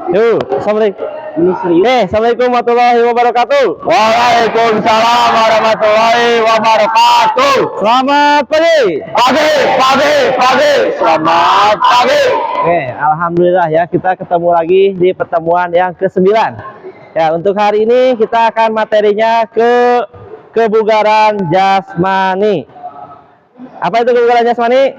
Yuk, assalamualaikum. Assalamualaikum warahmatullahi wabarakatuh. Waalaikumsalam warahmatullahi wabarakatuh. Selamat pagi. Pagi. Selamat pagi. Oke, alhamdulillah ya, kita ketemu lagi di pertemuan yang ke-9. Ya, untuk hari ini kita akan materinya kebugaran jasmani. Apa itu kebugaran jasmani?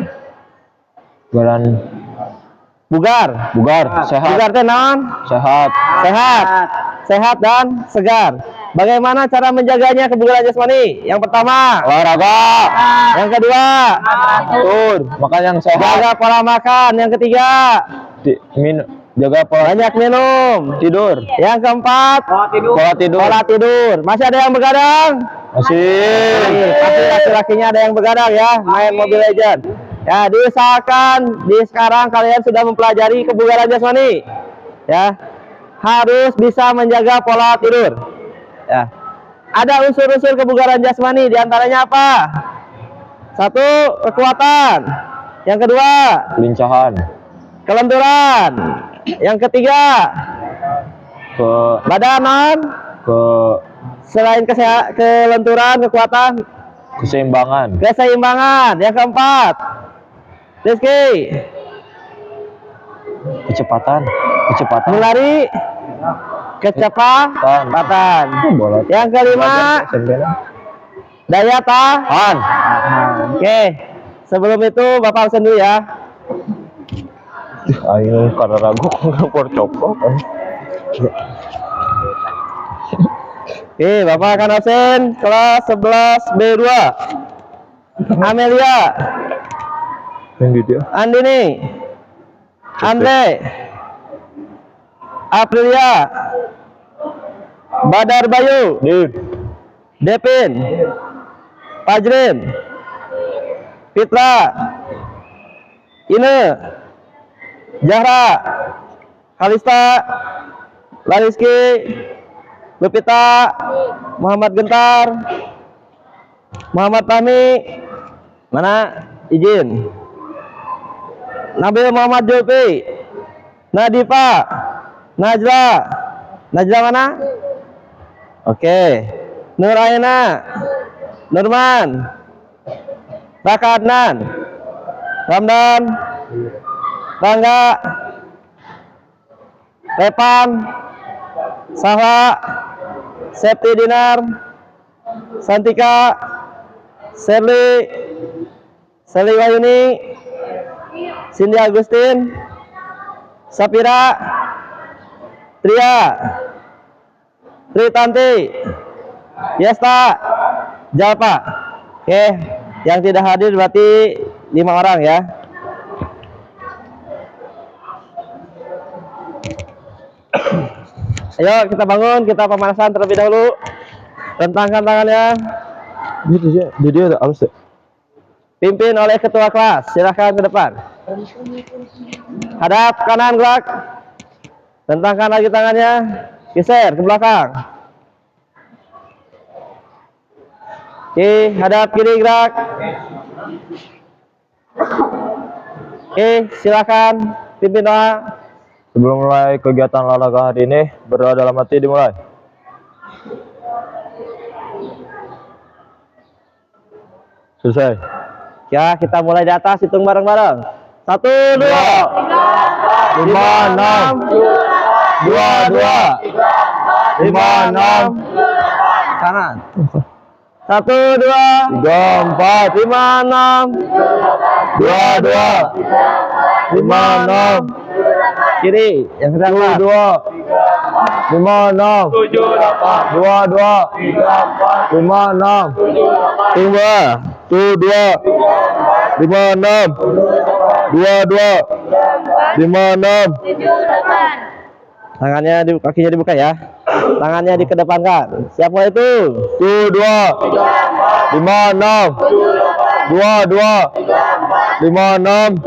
Bugar, sehat. bugar teh naon? Sehat dan segar. Bagaimana cara menjaganya kebugaran jasmani? Yang pertama, Olahraga. yang kedua, Makan yang sehat. jaga pola makan. Yang ketiga, Jaga pola banyak minum. tidur. Yang keempat, pola tidur. Masih ada yang begadang? Masih. Pasti laki-lakinya ada yang begadang ya, main Mobile Legends. Ya, diusahakan di sekarang kalian sudah mempelajari kebugaran jasmani. Ya, harus bisa menjaga pola tidur. Ya, ada unsur-unsur kebugaran jasmani, diantaranya apa? Satu, kekuatan. Yang kedua, Kelincahan. kelenturan. Yang ketiga, badanan. Selain kelenturan, kekuatan, Keseimbangan. Yang keempat, Rizky, Kecepatan. melari, kecepatan. Yang kelima, daya tahan. Oke, sebelum itu Bapak absen dulu ya. Ayo karena ragu kompor cokok. Oke, Bapak akan absen kelas 11 B2. Amelia, Andini, Andre, Aprilia, Badar Bayu, Devin, Fajrin, Fitra, Ine, Zahra, Kalista, Lariski, Lupita, Muhammad Gentar, Muhammad Fahmi, mana izin, Nabil Muhammad Julfi, Nadifa, Najla mana? Oke, Nur Aina, Nurman, Raka Adnan, Ramdan, Rangga, Repan, Sahla, Septi Dinar, Santika, Sherly Wahyuni, Cindy Agustin, Sapira, Tria, Tritanti, Yesta, Jalpa. Oke, yang tidak hadir berarti 5 orang ya. Ayo kita bangun, kita pemanasan terlebih dahulu. Rentangkan tangannya. Dia harus Pimpin oleh ketua kelas. Silahkan ke depan. Hadap kanan gerak. Rentangkan lagi tangannya. Geser ke belakang. Oke, hadap kiri gerak. Oke, silakan pimpin doa. Sebelum mulai kegiatan olahraga hari ini, berdoa dalam hati dimulai. Selesai. Ya, kita mulai di atas, hitung bareng-bareng. 1, 2, 5, 6, 2, 5, 6, kanan. 1, 2, 3, 4, 5, 6, 2, 5, 6. Kiri, yang kedua. 5, 6, 2, 5, 6, Tunggu. 2, 5, 6, 2, 5, 6. Tangannya kakinya dibuka ya. Tangannya dikedepankan. Siap mulai itu. 2, 5, 6, 2, 5, 6.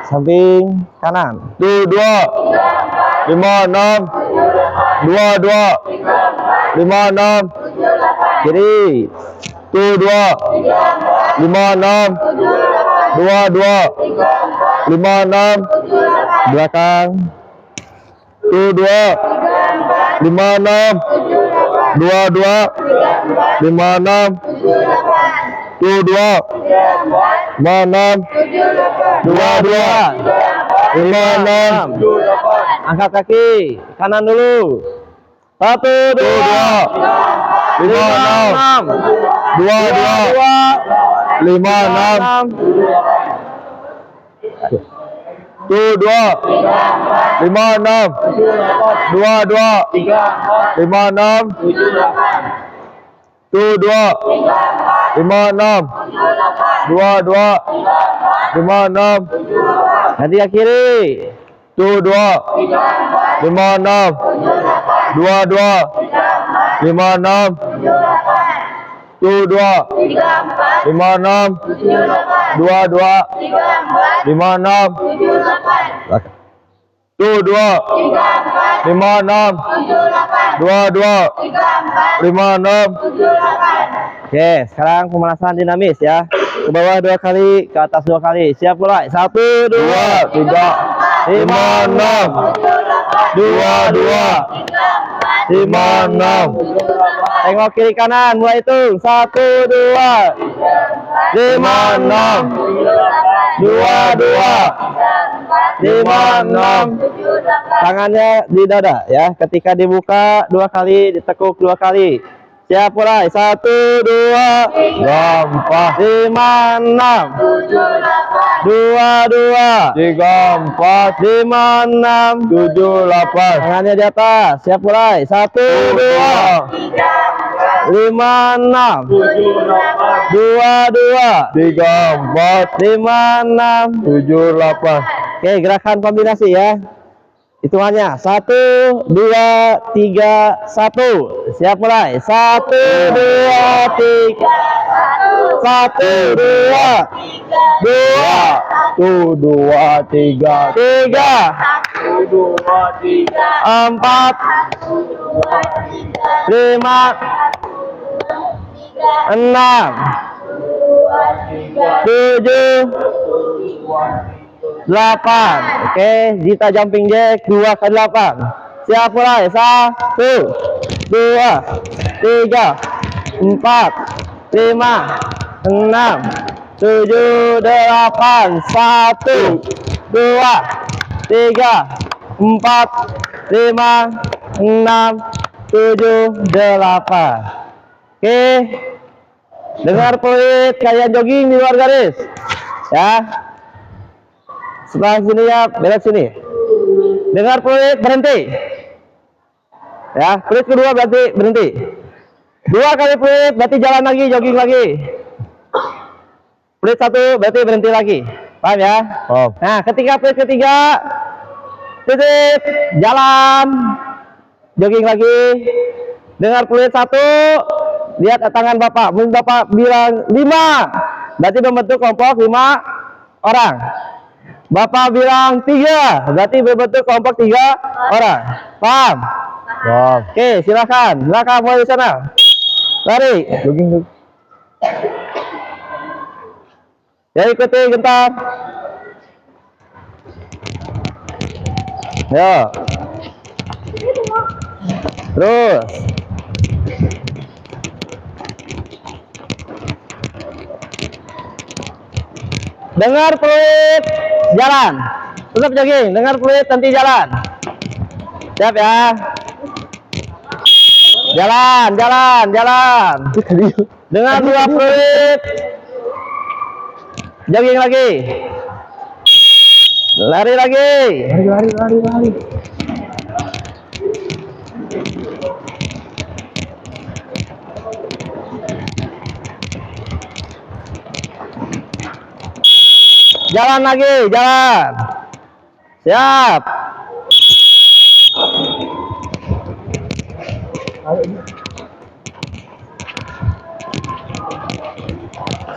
Samping kanan. 2, 5, 6, 2, 5, 6. Kiri. 2, 5, 6, 2, 5, 6. Belakang. 72, 56, 22, 56, 72, 56, 22, 56. Angkat kaki kanan dulu. 1, 2, 56, 22, 56, 22, 56, 22, 56, 22, 56, 22, 56, Nanti ke kiri. 22, 56, 22, 56, 22, 56, 22, 56, 22, 56, 22, 56. Oke, sekarang pemanasan dinamis ya. Ke bawah 2 kali, ke atas 2 kali. Siap mulai. 1, 2, 2, 3, 5, 6, 22, 56, Tengok kiri kanan, mulai hitung. 1, 2, 56, 22, 56. Tangannya di dada ya. Ketika dibuka 2 kali, ditekuk 2 kali. Siap mulai. 1, 2, 4, 5, 6, 2, 3, 4, 5, 6. 7, 8, Tangannya di atas. Siap mulai. 1, 2, 5, 6, 2, 3, 4, 5, 6. 7, 8. Oke, gerakan kombinasi ya. Hitungannya 1, 2, 3, 1. Siap mulai. 1, 2, 3, 1, 2, 2, 1, 2, 3, 3, 4, 5, 6, 7, 8. Oke, Zita jumping jack 2 ke 8. Siap mulai. 1, 2, 3, 4, 5, 6, 7, 8. 1, 2, 3, 4, 5, 6, 7, 8. Oke. Dengar peluit kayak jogging di luar garis. Ya. Sebelah sini ya, belok sini. Dengar peluit berhenti. Ya, peluit kedua berarti berhenti. 2 kali peluit berarti jalan lagi, jogging lagi. Peluit 1 berarti berhenti lagi. Paham ya? Oh. Nah, ketika peluit ketiga titip, jalan, jogging lagi. Dengar peluit 1, lihat tangan Bapak. Mungkin Bapak bilang 5, berarti membentuk kelompok 5 orang. Bapak bilang 3, berarti berbentuk kelompok 3 orang. Paham? Wow. Oke, silakan. Langkah mulai di sana. Lari. Jogging. Ya, ikuti gentar. Yo. Terus. Dengar peluit, jalan. Tetap jogging. Dengar peluit, nanti jalan. Siap ya. Jalan, jalan, jalan. Dengar 2 peluit. Jogging lagi. Lari lagi. Lari. Jalan lagi, jalan. Siap.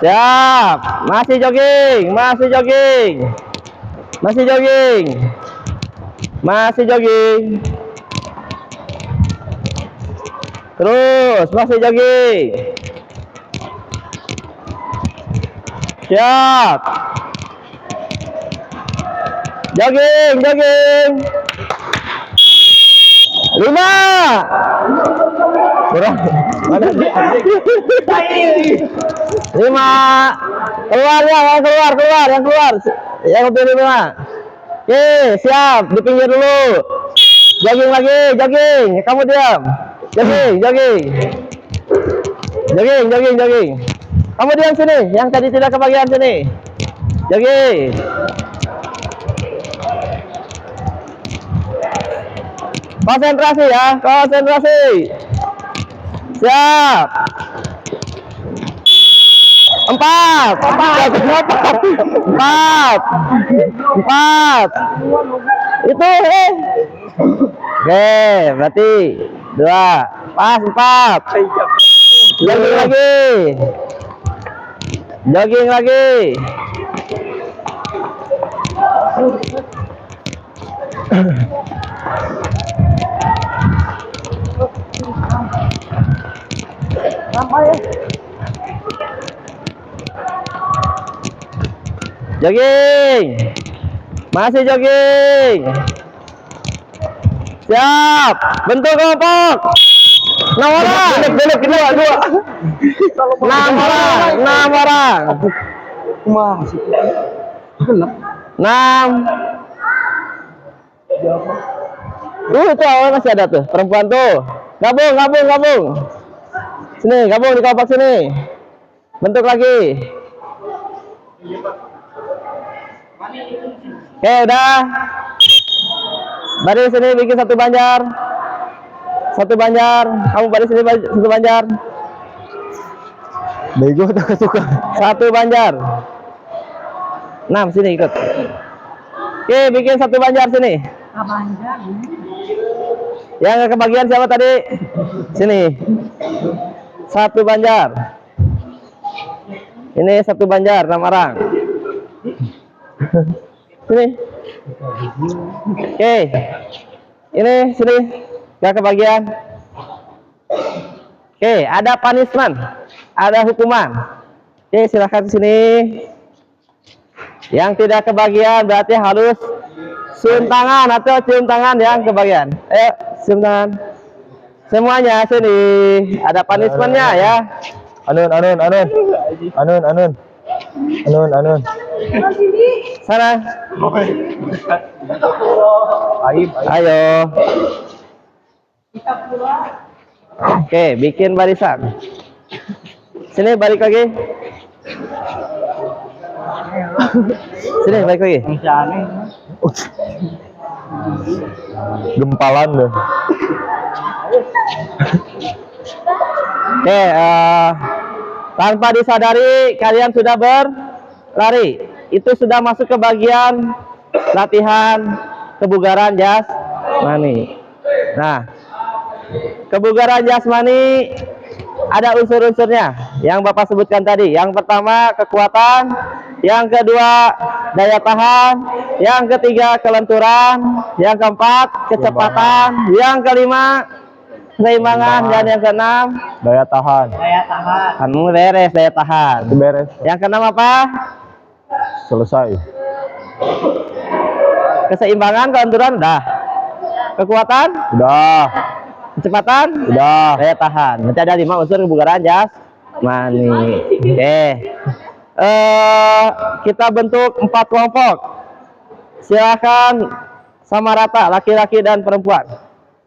Siap. Masih jogging, masih jogging. Masih jogging. Masih jogging. Terus, masih jogging. Siap. Jogging, jogging. 5. Kurang. Mana dia? 5. Keluar ya, yang keluar. Yang pilih 5. Oke, siap. Di pinggir dulu. Jogging lagi, jogging. Kamu diam. Jogging. Kamu diam sini. Yang tadi tidak kebagian sini. Jogging. Konsentrasi ya, konsentrasi. Siap. 4. Itu Oke, berarti 2. Pas 4. Jogging lagi. Jogging. Masih jogging. Siap. Bentuk kelompok. 6 orang. Belok 2. 6 orang. 6. Itu awal masih ada tuh, perempuan tuh. Gabung. Sini, gabung di kelompok sini. Bentuk lagi. Oke, udah. Baris sini bikin satu banjar. Kamu baris sini satu banjar. Bego tak suka. Satu banjar. 6 sini ikut. Oke, bikin satu banjar sini. Yang nggak kebagian siapa tadi? Sini. Satu banjar. Ini satu banjar 6 orang. Sini. Oke. Ini sini. Nggak kebagian. Oke, ada punishment. Ada hukuman. Oke, silahkan ke sini. Yang tidak kebagian berarti harus cium tangan atau cium tangan yang kebagian. Ayo, cium tangan. Semuanya sini. Ada punishmentnya ya. Anun. Sana. Ayo. Oke, bikin barisan. Sini balik lagi. Sini balik lagi. Gempalan deh. Oke, tanpa disadari kalian sudah berlari. Itu sudah masuk ke bagian latihan kebugaran jasmani. Nah, kebugaran jasmani ada unsur-unsurnya yang Bapak sebutkan tadi. Yang pertama kekuatan, yang kedua daya tahan, yang ketiga kelenturan, yang keempat kecepatan, yang kelima keseimbangan, dan yang keenam Daya tahan. kamu beres daya tahan. Itu beres. Yang keenam apa? Selesai. Keseimbangan, kelenturan udah. Kekuatan, Udah. kecepatan, Udah. daya tahan. Nanti ada 5 unsur kebugaran jasmani. Oke. Kita bentuk 4 kelompok. Silakan sama rata laki-laki dan perempuan.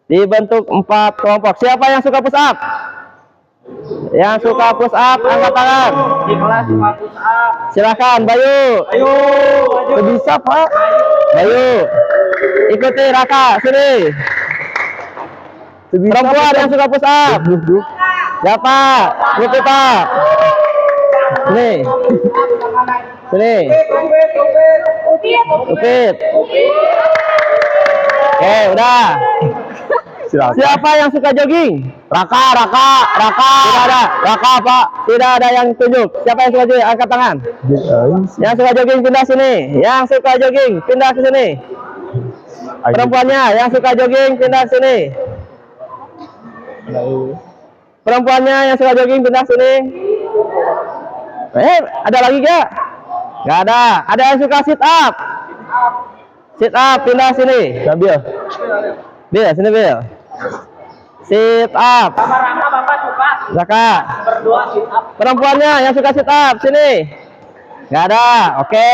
Dibentuk 4 kelompok. Siapa yang suka push up? Yang suka push up angkat tangan. Di kelas cuma push up. Silakan, Bayu. Ayo. Bisa, Pak. Bayu. Ikuti Raka, sini. Perempuan yang suka push up. Siapa? Nikita. Sini. Upit. Oke, udah. Siapa yang suka jogging? Raka. Tidak ada. Raka, Pak. Tidak ada yang tunjuk. Siapa yang suka jogging? Angkat tangan. Yang suka jogging pindah sini. Yang suka jogging pindah ke sini. Perempuannya yang suka jogging pindah sini. Perempuannya yang suka jogging pindah sini. Ada lagi gak? Gak ada. Ada yang suka sit up. Sit up pindah sini. Nabil. Bil, sini Bil. Sit up. Sama Rama Bapak suka Zaka. berdua sit up. Perempuannya yang suka sit up sini. Nggak ada. Oke.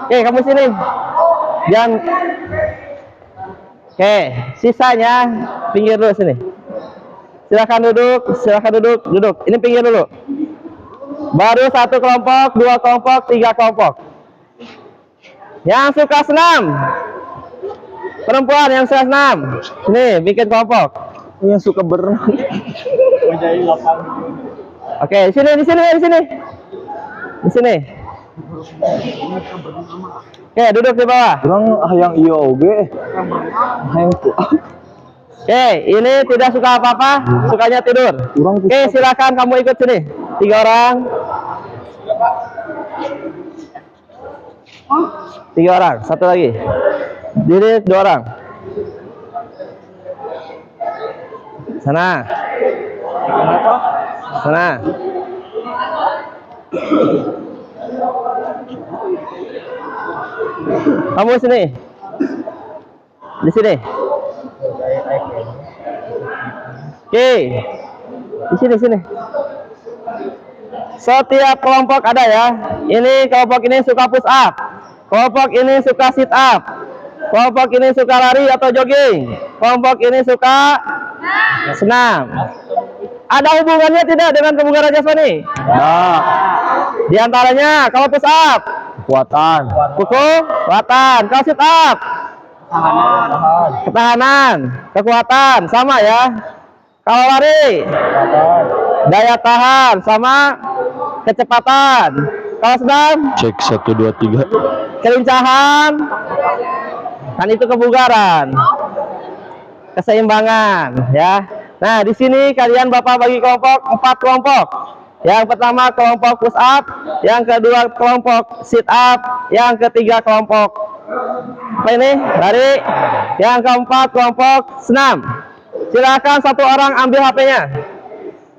Oke, kamu sini. Jangan. Oke, sisanya pinggir dulu sini. Silakan duduk, duduk. Ini pinggir dulu. Baru 1 kelompok, 2 kelompok, 3 kelompok. Yang suka senam. Perempuan yang suka senam. Sini, bikin kelompok. Yang suka berenang. Menjadi 8. Oke, di sini. Di sini. Oke, duduk di bawah. Orang yang iya oge. Yang Oke, ini tidak suka apa-apa, sukanya tidur. Oke, silakan kamu ikut sini. 3 orang. 3 orang, satu lagi. Diri 2 orang. Sana. Sana. Kamu sini. Di sini. Oke. Di sini. Setiap kelompok ada ya. Ini kelompok ini suka push up. Kelompok ini suka sit up. Kelompok ini suka lari atau jogging. Kelompok ini suka senam. Ada hubungannya tidak dengan kebugaran jasmani? nah, Di antaranya kalau push up, kekuatan. kekuatan. Kalau sit up, ketahanan, kekuatan, sama ya. Kalau lari, daya tahan, sama kecepatan. Kalau senam, Cek 1 2 3. kelincahan, kan itu kebugaran, keseimbangan, ya. Nah, di sini kalian Bapak bagi kelompok 4 kelompok. Yang pertama kelompok push up, yang kedua kelompok sit up, yang ketiga kelompok apa ini? Lari, yang keempat kelompok senam. Silakan 1 orang ambil HP-nya.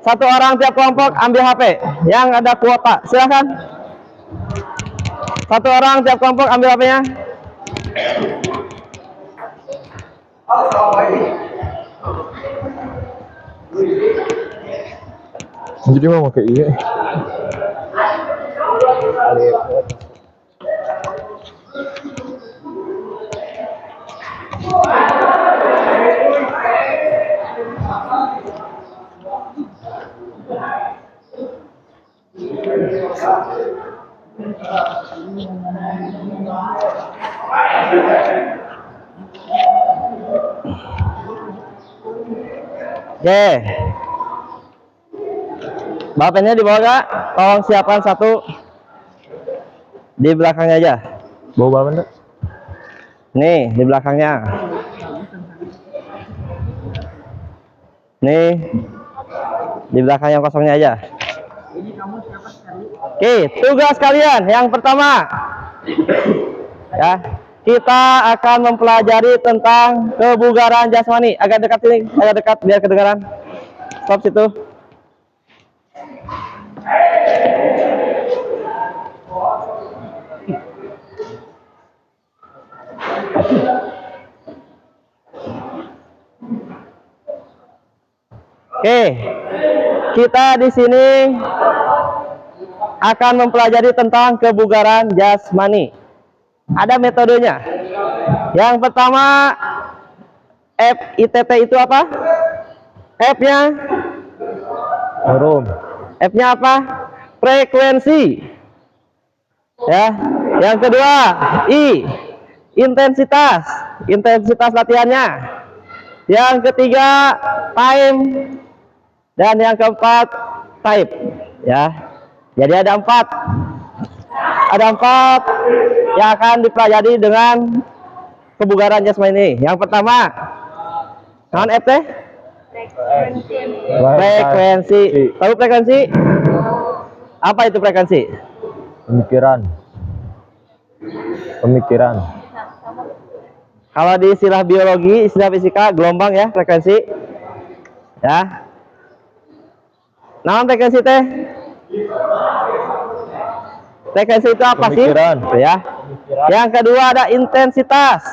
1 orang tiap kelompok ambil HP yang ada kuota. Silakan. 1 orang tiap kelompok ambil HP-nya. Jadi mau pakai iya. Oke. Bapaknya dibawa gak? Tolong siapkan 1 di belakangnya aja. Bawa berapa enggak? Nih, di belakangnya. Nih. Di belakang yang kosongnya aja. Oke, tugas kalian yang pertama. Ya, kita akan mempelajari tentang kebugaran jasmani. Agak dekat sini, agak dekat biar kedengaran. Stop situ. Oke, kita di sini akan mempelajari tentang kebugaran jasmani. Ada metodenya. Yang pertama, FITT itu apa? F-nya? F-nya apa? Frekuensi. Ya. Yang kedua, I, intensitas. Intensitas latihannya. Yang ketiga, time. Dan yang keempat, type. Ya. Jadi ada 4. Ada 4 yang akan dipelajari dengan kebugaran jasmani ini. Yang pertama, non FT? Frekuensi. Tahu frekuensi? Apa itu frekuensi? Pemikiran. Kalau di istilah biologi, istilah fisika, gelombang ya, frekuensi. Ya. Non frekuensi teh? Frekuensi itu apa sih? Pemikiran. Ya. Yang kedua ada intensitas.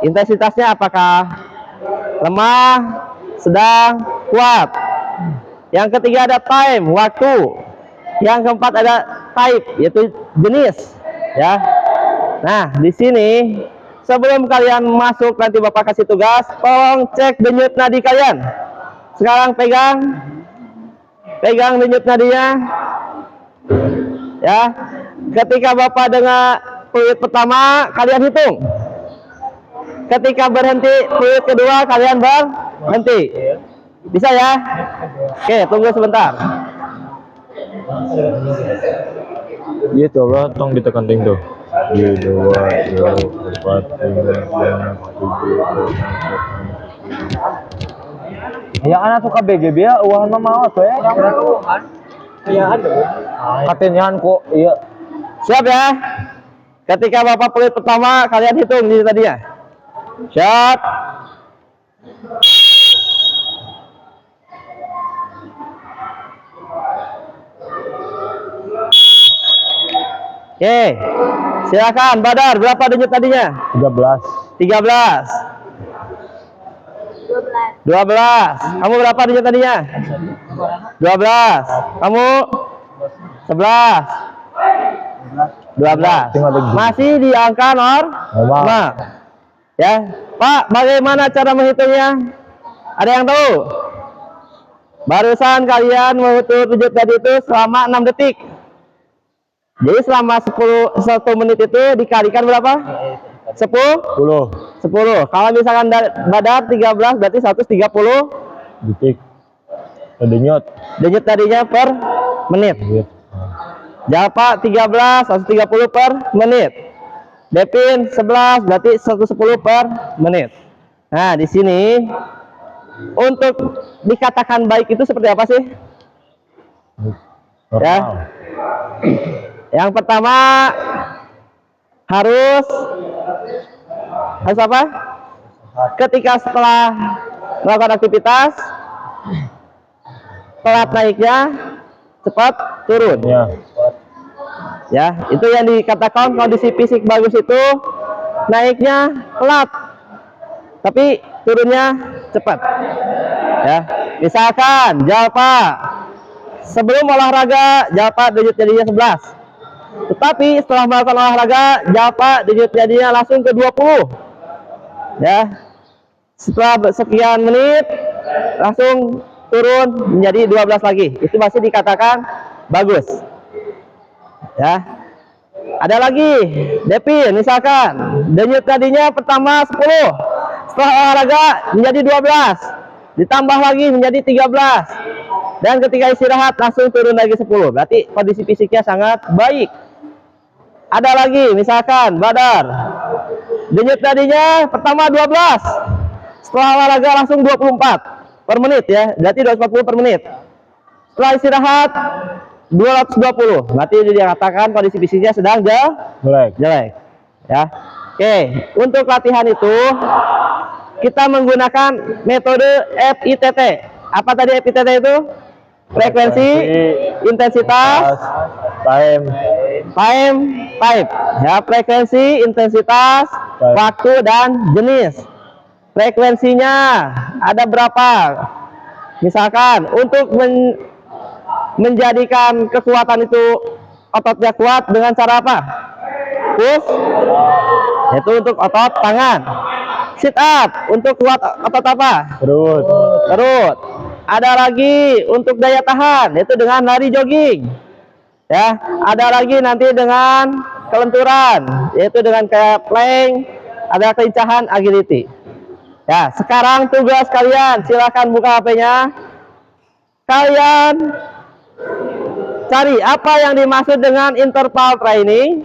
Intensitasnya apakah lemah, sedang, kuat. Yang ketiga ada time, waktu. Yang keempat ada type, yaitu jenis, ya. Nah, di sini sebelum kalian masuk nanti Bapak kasih tugas, tolong cek denyut nadi kalian. Sekarang pegang denyut nadinya. Ya. Ketika Bapak dengar fluid pertama, kalian hitung. Ketika berhenti fluid kedua, kalian berhenti. Bisa ya? Oke, tunggu sebentar. Gitu Allah, tong ditekan ting tuh. 2, 3, 4, 5, 6, 7, 8, 9. Ya anak suka BGB ya, uahan mah mau tuh ya. Iya ada. Katenyan kok, iya. Siap ya? Ketika Bapak fluid pertama, kalian hitung di tadinya. Siap. Oke, silakan Badar, berapa denyut tadinya? 13. 13. 12. Kamu berapa denyut tadinya? 12. Kamu 11. 12. Masih di angka normal. Ya, Pak, bagaimana cara menghitungnya? Ada yang tahu? Barusan kalian menghitung denyut tadi itu selama 6 detik. Jadi selama 1 menit itu dikalikan berapa? 10? 10. Kalau misalkan Badar 13 berarti 130 detik. Denyut. denyut tadinya per menit. Jalpa 13 130 per menit. Depin 11 berarti 110 per menit. Nah, di sini untuk dikatakan baik itu seperti apa sih? Ya. Yang pertama harus apa? Ketika setelah melakukan aktivitas telat naiknya, cepat turun. Ya, itu yang dikatakan kondisi fisik bagus itu naiknya telat, tapi turunnya cepat. Ya, misalkan Jalpa sebelum olahraga Jalpa denyut jadinya 11. Tetapi setelah melakukan olahraga, Jalpa denyut jadinya langsung ke 20. Ya. Setelah sekian menit langsung turun menjadi 12 lagi. Itu masih dikatakan bagus. Ya. Ada lagi, Depin misalkan denyut tadinya pertama 10. Setelah olahraga menjadi 12. Ditambah lagi menjadi 13. Dan ketika istirahat langsung turun lagi 10. Berarti kondisi fisiknya sangat baik. Ada lagi, misalkan Badar denyut tadinya pertama 12. Setelah olahraga langsung 24 per menit ya. Berarti 240 per menit. Setelah istirahat 220. Berarti dikatakan kondisi fisiknya sedang jelek. Ya. Oke, untuk latihan itu kita menggunakan metode FITT. Apa tadi FITT itu? Frekuensi, intensitas, time, type. Ya, frekuensi, intensitas, waktu dan jenis. Frekuensinya ada berapa? Misalkan untuk menjadikan kekuatan itu ototnya kuat dengan cara apa? Push, yaitu untuk otot tangan. Sit up untuk kuat otot apa? Perut. Ada lagi untuk daya tahan, yaitu dengan lari jogging. Ya, ada lagi nanti dengan kelenturan, yaitu dengan kayak plank, ada kelincahan agility. Ya, sekarang tugas kalian, silakan buka HP-nya. Kalian cari apa yang dimaksud dengan interval training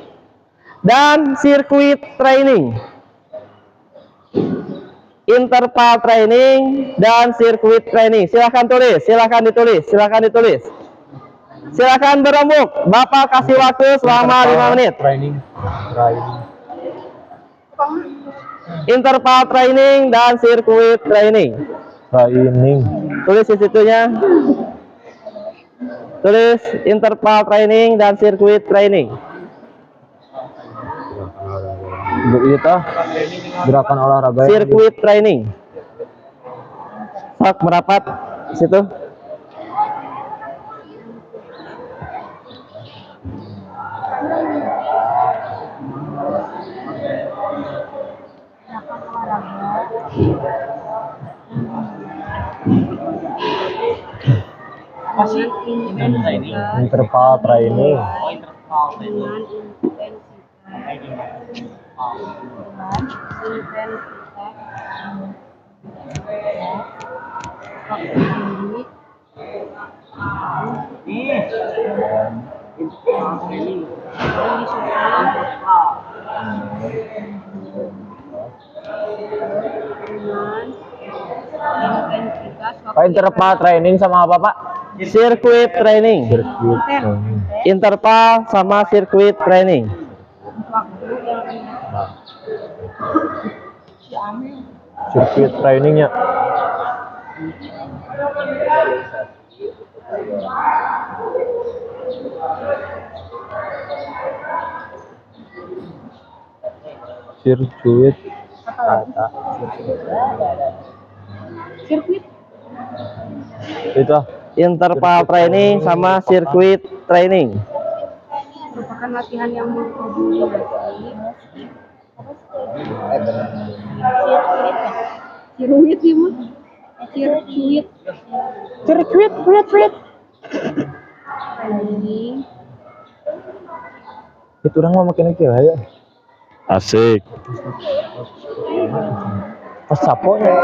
dan circuit training. Interval training dan circuit training. Silakan tulis, silakan ditulis, silakan ditulis. Silakan berembuk. Bapak kasih waktu selama 5 menit. Interval training dan circuit training. Tulis di situnya. Tulis interval training dan circuit training. Gerakan olahraga. Circuit training. Sok merapat situ. Apa sih? Ini. Interval training. Oh, interval dengan Nih. Interval training. intensitas Pak, interval training sama apa, Pak? Sirkuit training. Sirkuit training. Interval sama sirkuit training. Sirkuit trainingnya. Sirkuit. sirkuit Itu Interval training sama sirkuit training. merupakan latihan yang berdurasi sirkuit sih mas sirkuit training itu orang mau makin aja ya. Asik. Pas saponya.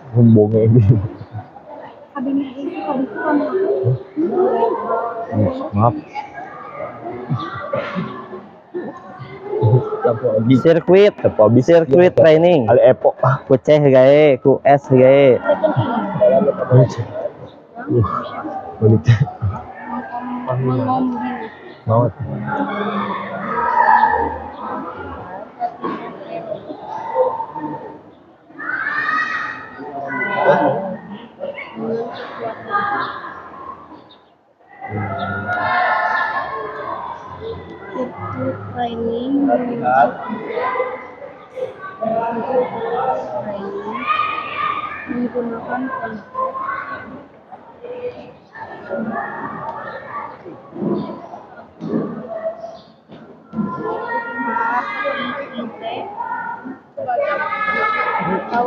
Bumbongnya ini. kabinet itu kan Maaf. Sirkuit, sirkuit training. Ali Epo. Ku C gae, ku S gae. Wanita. ngomong Mau. sirkuit training menggunakan konsep atau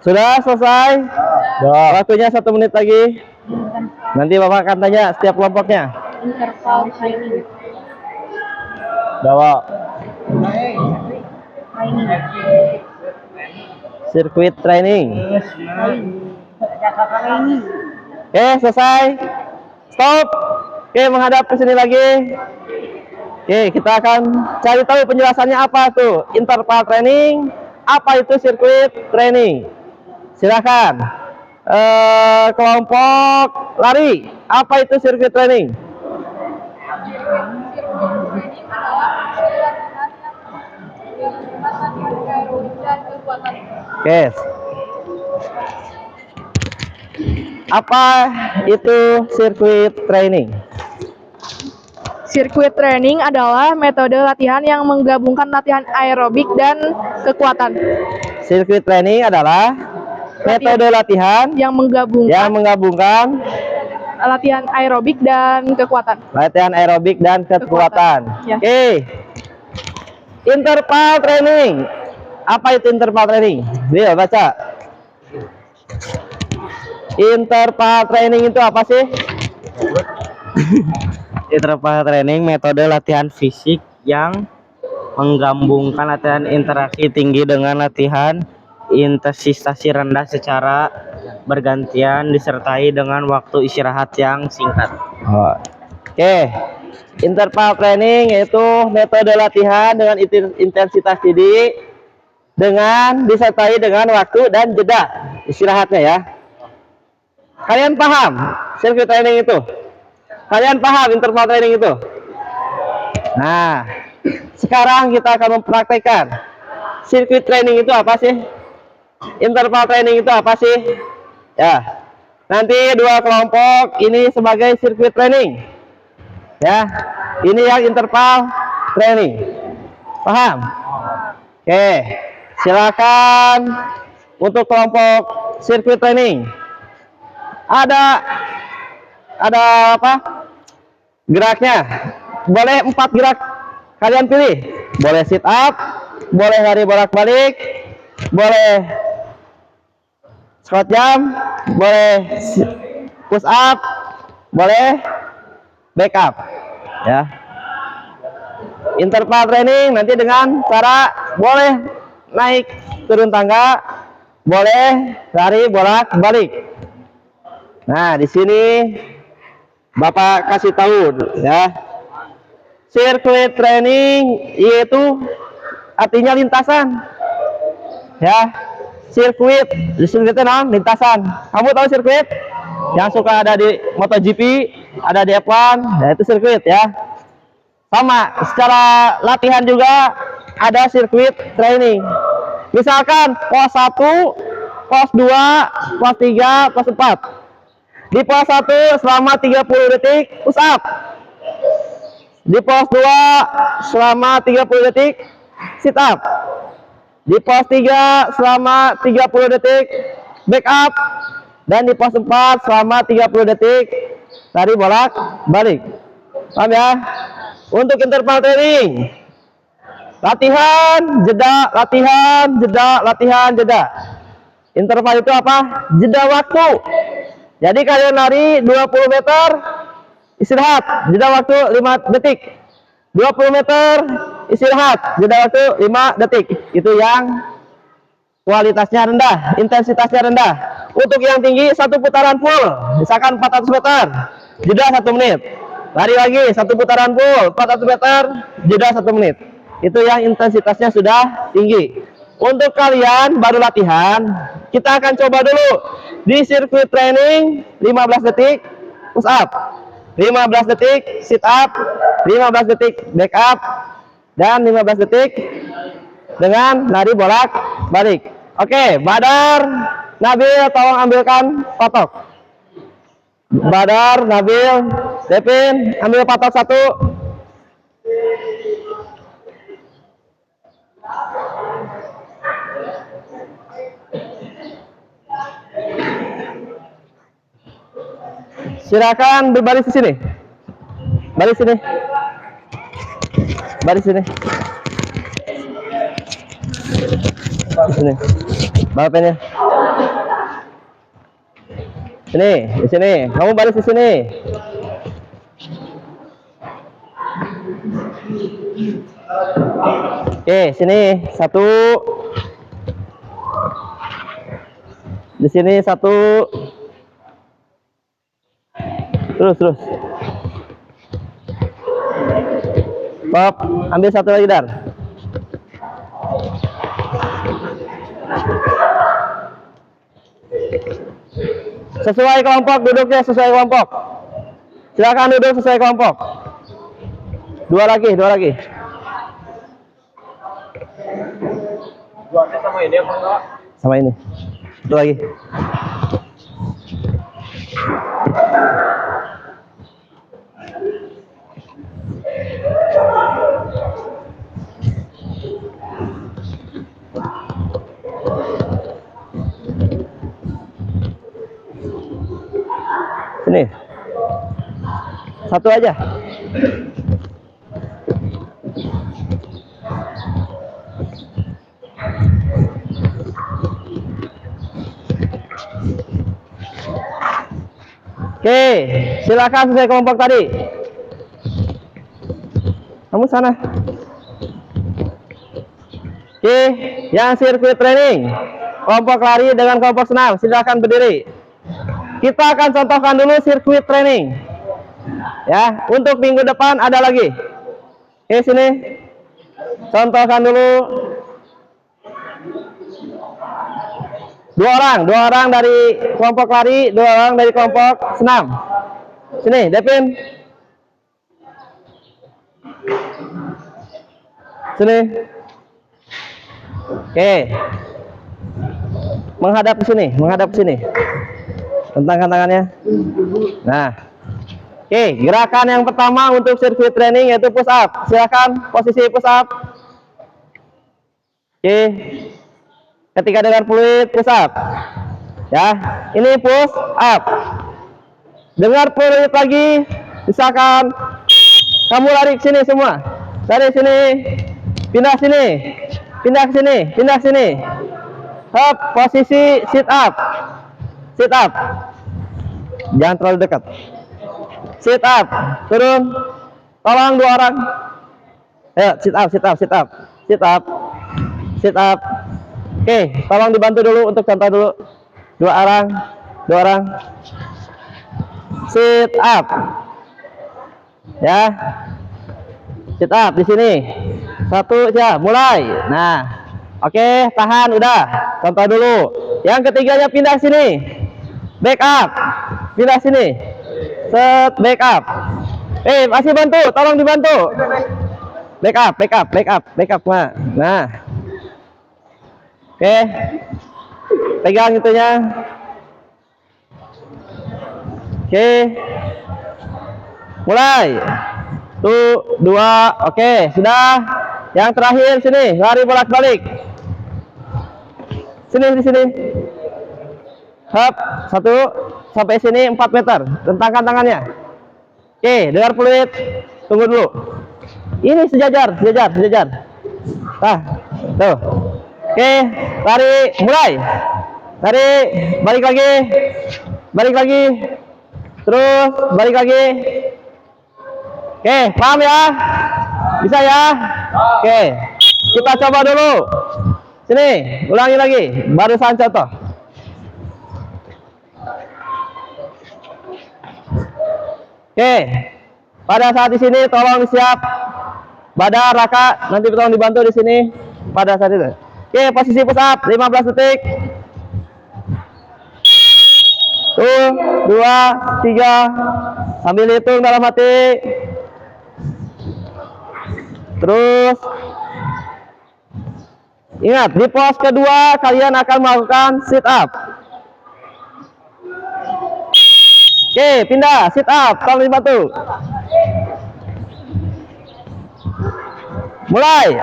Sudah selesai? Dah. Waktunya 1 menit lagi. Nanti Bapak akan tanya setiap kelompoknya. interval training Dah, Pak. Sirkuit training. Oke, selesai. Stop. Oke, menghadap ke sini lagi. Oke, kita akan cari tahu penjelasannya apa tuh. Interval training, apa itu sirkuit training? Silakan. Kelompok lari, apa itu sirkuit training? Oke. Apa itu sirkuit training? Sirkuit training adalah metode latihan yang menggabungkan latihan aerobik dan kekuatan. Sirkuit training adalah metode latihan Yang menggabungkan yang menggabungkan latihan aerobik dan kekuatan. latihan aerobik dan kekuatan. Ya. Oke. Interval training. Apa itu interval training? Dia baca. Interval training itu apa sih? Interval training metode latihan fisik yang menggabungkan latihan interaksi tinggi dengan latihan intensitas rendah secara bergantian disertai dengan waktu istirahat yang singkat. Oke. Interval training yaitu metode latihan dengan intensitas tinggi dengan disertai dengan waktu dan jeda istirahatnya ya. Kalian paham sirkuit training itu? Kalian paham interval training itu? Nah, sekarang kita akan mempraktekkan sirkuit training itu apa sih? Interval training itu apa sih? Ya, nanti dua kelompok ini sebagai sirkuit training. Ya, ini yang interval training. Paham? Oke, silakan untuk kelompok sirkuit training. Ada apa? Geraknya. Boleh 4 gerak kalian pilih. Boleh sit up, boleh lari bolak-balik, boleh squat jump, boleh push up, boleh back up. Ya. Interval training nanti dengan cara boleh naik turun tangga, boleh lari bolak-balik. Nah, di sini Bapak kasih tahu ya. Sirkuit training yaitu artinya lintasan. Ya. Sirkuit, disebutnya namanya lintasan. Kamu tahu sirkuit? Yang suka ada di MotoGP, ada di F1, ya itu sirkuit ya. Sama, secara latihan juga ada sirkuit training. Misalkan pos 1, pos 2, pos 3, pos 4. Di pos 1 selama 30 detik push up. Di pos 2 selama 30 detik sit up. Di pos 3 selama 30 detik back up. Dan di pos 4 selama 30 detik lari bolak-balik. Paham ya? Untuk interval training, latihan, jeda, latihan, jeda, latihan, jeda. Interval itu apa? Jeda waktu. Jadi kalian lari 20 meter, istirahat, jeda waktu 5 detik. 20 meter, istirahat, jeda waktu 5 detik. Itu yang kualitasnya rendah, intensitasnya rendah. Untuk yang tinggi, 1 putaran full, misalkan 400 meter, jeda 1 menit. Lari lagi, 1 putaran full, 400 meter, jeda 1 menit. Itu yang intensitasnya sudah tinggi. Untuk kalian baru latihan, kita akan coba dulu di sirkuit training 15 detik push up, 15 detik sit up, 15 detik back up, dan 15 detik dengan lari bolak-balik. Oke, Badar, Nabil tolong ambilkan patok. Badar, Nabil, Devin, ambil patok 1. Silakan berbaris di sini. Baris sini. Baris sini. Di sini. Bawa pennya. Sini, di sini. Kamu baris di sini. Oke, sini 1. Di sini 1. Terus. Bob, ambil 1 lagi, Dar. Sesuai kelompok, duduknya sesuai kelompok. Silakan duduk sesuai kelompok. 2 lagi. Buatnya sama ini apa enggak? Sama ini. 1 lagi. Sini. 1 aja. Oke, silakan sesuai kelompok tadi. Kamu sana. Oke, yang sirkuit training, kelompok lari dengan kelompok senam, silakan berdiri. Kita akan contohkan dulu sirkuit training. Ya, untuk minggu depan ada lagi. Oke, sini. Contohkan dulu. 2 orang dari kelompok lari, 2 orang dari kelompok senam. Sini, Devin. Sini. Oke. Menghadap ke sini. Tentangkan tangannya. Nah, oke, gerakan yang pertama untuk sirkuit training yaitu push up. Silakan posisi push up. Oke, ketika dengar fluid push up. Ya, ini push up. Dengar fluid lagi, misalkan kamu lari ke sini semua, lari sini, pindah sini, pindah ke sini, pindah ke sini. Up, posisi sit up, sit up. Jangan terlalu dekat. Sit up, turun. Tolong 2 orang. Ayo, sit up, sit up, sit up, sit up, sit up. Oke, tolong dibantu dulu untuk contoh dulu. 2 orang, 2 orang. Sit up. Ya. Sit up di sini. 1 ya, mulai. Nah, oke, tahan udah. Contoh dulu. Yang ketiganya pindah sini. Back up. Pindah sini. Set, back up. Masih bantu, tolong dibantu. Back up, back up, back up, back up. Nah. Oke. Pegang itunya. Oke. Mulai. 1, 2, oke, sudah. Yang terakhir sini, lari bolak-balik. Sini, di sini. Hop, 1 sampai sini 4 meter. Rentangkan tangannya. Oke, dengar fluid. Tunggu dulu. Ini sejajar, sejajar, sejajar. Nah, tuh. Oke, lari, mulai. Lari, balik lagi. Balik lagi. Terus, balik lagi. Oke, paham ya? Bisa ya? Oke, kita coba dulu. Sini, ulangi lagi. Barusan contoh. Oke, pada saat di sini tolong siap. Badar, Raka, nanti tolong dibantu di sini pada saat itu. Oke, posisi push up 15 detik. 1, 2, 3. Sambil hitung dalam hati. Terus ingat, di pos kedua kalian akan melakukan sit up. Oke, pindah sit up, tolong dibantu. Mulai.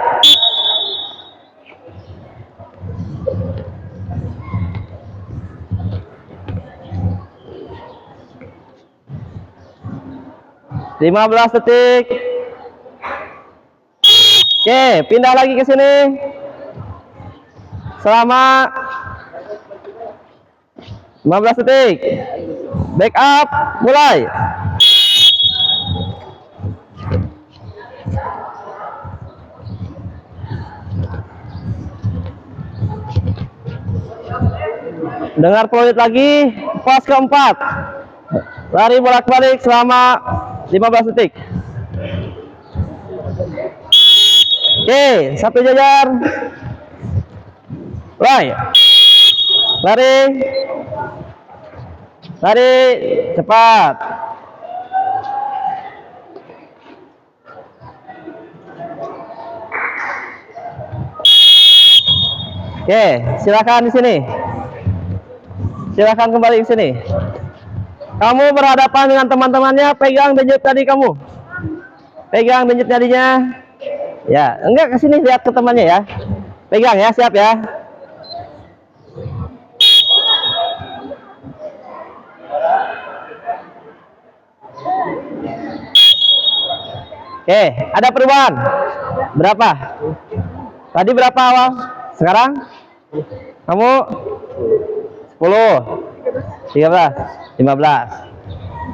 Lima 15 detik. Oke, pindah lagi ke sini. Selama 15 detik. Back up, mulai. Dengar fluid lagi, pos keempat. Lari bolak-balik selama 15 detik. Oke, 1 jajar. Mulai. Lari. Lari cepat. Oke, silakan di sini. Silakan kembali ke sini. Kamu berhadapan dengan teman-temannya, pegang denyut tadi kamu. Pegang denyut tadinya. Ya, enggak ke sini, lihat ke temannya ya. Pegang ya, siap ya. Oke, ada perubahan. Berapa? Tadi berapa awal? Sekarang? Kamu 10, 13, 15.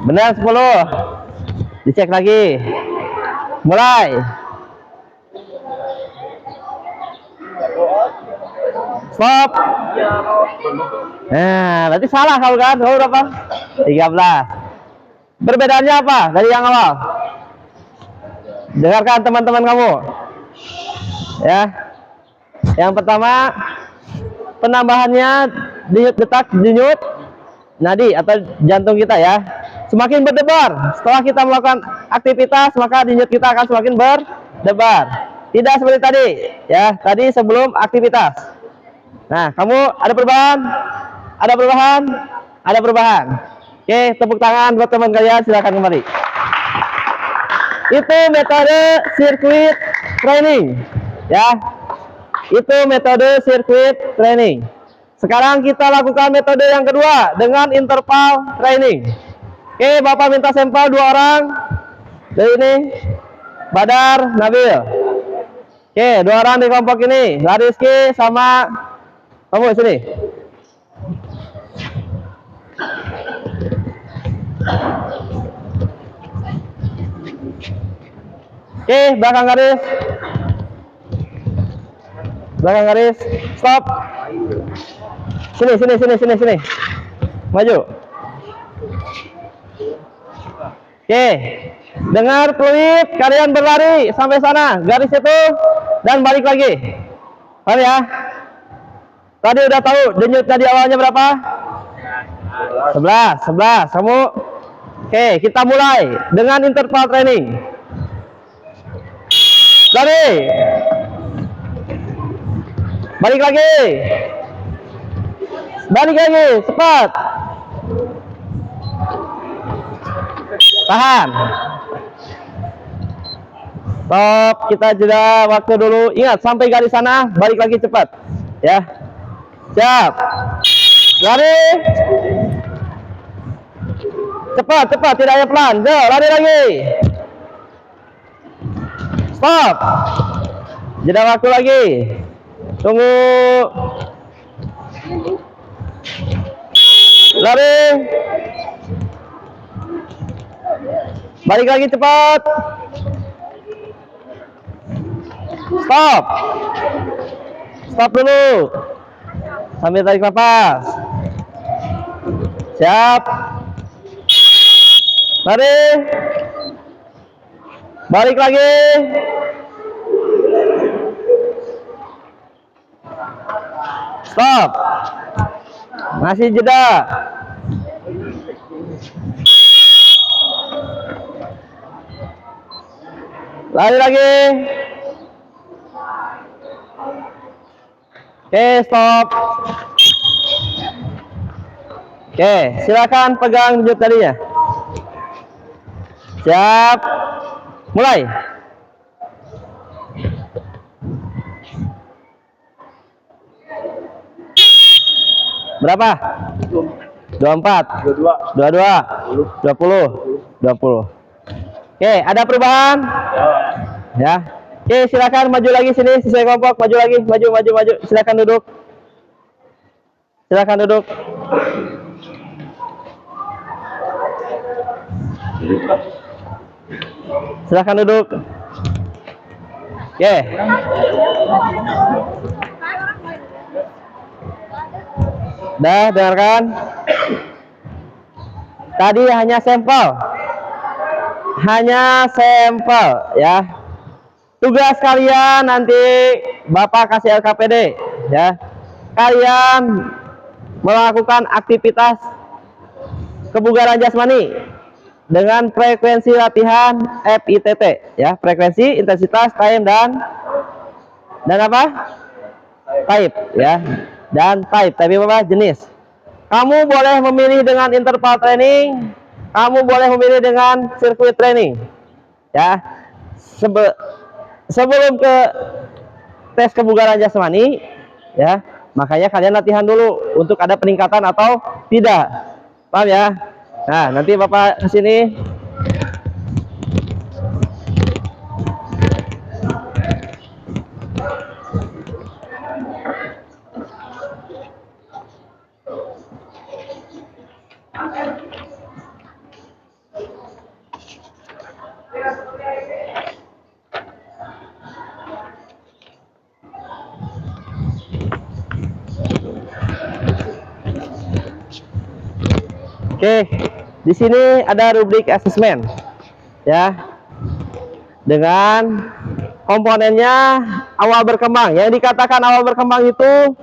Benar 10. Dicek lagi. Mulai. Stop. Nah, berarti salah kamu kan? Kamu berapa? 13. Perbedaannya apa dari yang awal? Dengarkan teman-teman kamu. Ya. Yang pertama, penambahannya detak denyut nadi atau jantung kita ya. Semakin berdebar. Setelah kita melakukan aktivitas, maka denyut kita akan semakin berdebar. Tidak seperti tadi, ya. Tadi sebelum aktivitas. Nah, kamu ada perubahan? Ada perubahan? Ada perubahan. Oke, tepuk tangan buat teman kalian, silakan kembali. Itu metode sirkuit training, ya. Itu metode sirkuit training. Sekarang kita lakukan metode yang kedua dengan interval training. Oke, Bapak minta sampel 2 orang. Dari ini, Badar, Nabil. Oke, 2 orang di kelompok ini, Rizky sama kamu sini. Oke, belakang garis. Belakang garis. Stop. Sini. Maju. Oke. Dengar fluid, kalian berlari sampai sana, garis itu, dan balik lagi. Paham ya? Tadi udah tahu denyut tadi awalnya berapa? 11. Kamu? Oke, kita mulai dengan interval training. Lari. Balik lagi, cepat. Tahan. Stop, kita jeda waktu dulu. Ingat, sampai garis sana, balik lagi cepat. Ya. Siap. Lari. Cepat, tidak ada pelan. Lari lagi. Stop. Jeda waktu lagi. Tunggu. Lari. Balik lagi cepat. Stop. Stop dulu. Sambil tarik nafas. Siap. Lari. Balik lagi. Stop. Masih jeda. Lari lagi. Oke, stop. Oke, silakan pegang denyut tadinya. Siap. Mulai. Berapa? 24, 22, 20. Oke, ada perubahan? Ya. Oke, silakan maju lagi sini, sesuai kelompok, maju lagi, maju. Silakan duduk. Silakan duduk. Oke. Dah, dengarkan. Tadi hanya sampel. Ya. Tugas kalian nanti Bapak kasih LKPD, ya. Kalian melakukan aktivitas kebugaran jasmani dengan frekuensi latihan FITT, ya. Frekuensi, intensitas, time, dan apa? Type, ya. Dan type, tapi apa? Jenis. Kamu boleh memilih dengan interval training, kamu boleh memilih dengan sirkuit training, ya. Sebelum ke tes kebugaran jasmani, ya, makanya kalian latihan dulu untuk ada peningkatan atau tidak. Paham ya? Nah, nanti Bapak kesini. Oke, di sini ada rubrik assessment, ya, dengan komponennya awal berkembang. Yang dikatakan awal berkembang itu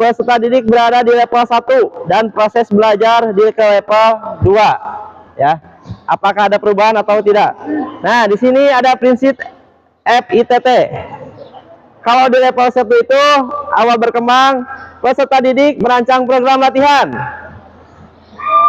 peserta didik berada di level 1 dan proses belajar di ke level 2, ya. Apakah ada perubahan atau tidak? Nah, di sini ada prinsip FITT. Kalau di level 1 itu awal berkembang, peserta didik merancang program latihan.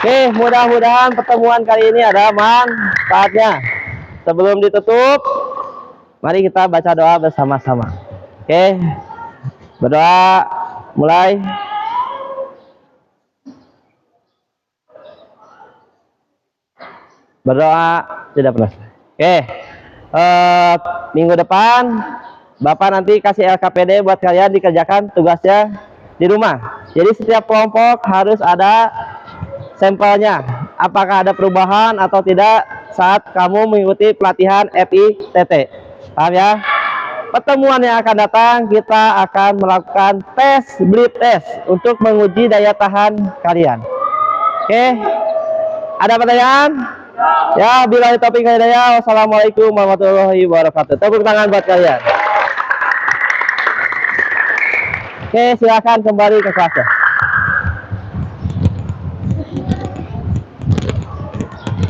Oke, mudah-mudahan pertemuan kali ini ada manfaatnya. Sebelum ditutup, mari kita baca doa bersama-sama. Oke, berdoa mulai. Berdoa tidak pernah. Oke, minggu depan Bapak nanti kasih LKPD buat kalian dikerjakan tugasnya di rumah. Jadi setiap kelompok harus ada sampelnya. Apakah ada perubahan atau tidak saat kamu mengikuti pelatihan FITT. Paham ya? Pertemuan yang akan datang kita akan melakukan tes bleed test untuk menguji daya tahan kalian. Oke? Ada pertanyaan? Ya, bila topik hidayah. Wassalamualaikum warahmatullahi wabarakatuh. Tepuk tangan buat kalian. Oke, silakan kembali ke kelasnya.